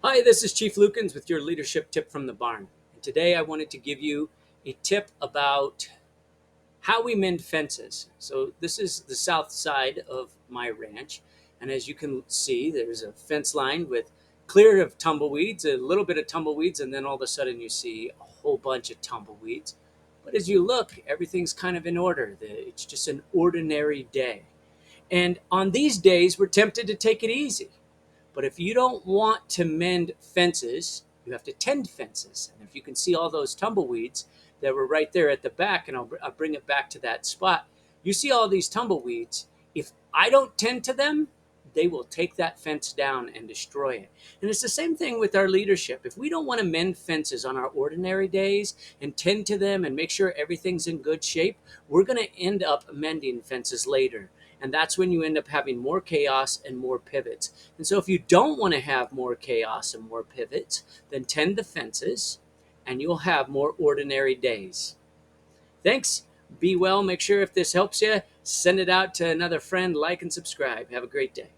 Hi, this is Chief Lukens with your leadership tip from the barn. And today I wanted to give you a tip about how we mend fences. So this is the south side of my ranch. And as you can see, there's a fence line with clear of tumbleweeds, a little bit of tumbleweeds, and then all of a sudden you see a whole bunch of tumbleweeds. But as you look, everything's kind of in order. It's just an ordinary day. And on these days, we're tempted to take it easy. But if you don't want to mend fences, you have to tend fences. And if you can see all those tumbleweeds that were right there at the back, and I'll bring it back to that spot, you see all these tumbleweeds. If I don't tend to them, they will take that fence down and destroy it. And it's the same thing with our leadership. If we don't want to mend fences on our ordinary days and tend to them and make sure everything's in good shape, we're going to end up mending fences later. And that's when you end up having more chaos and more pivots. And so if you don't want to have more chaos and more pivots, then tend the fences and you'll have more ordinary days. Thanks. Be well. Make sure if this helps you, send it out to another friend, like and subscribe. Have a great day.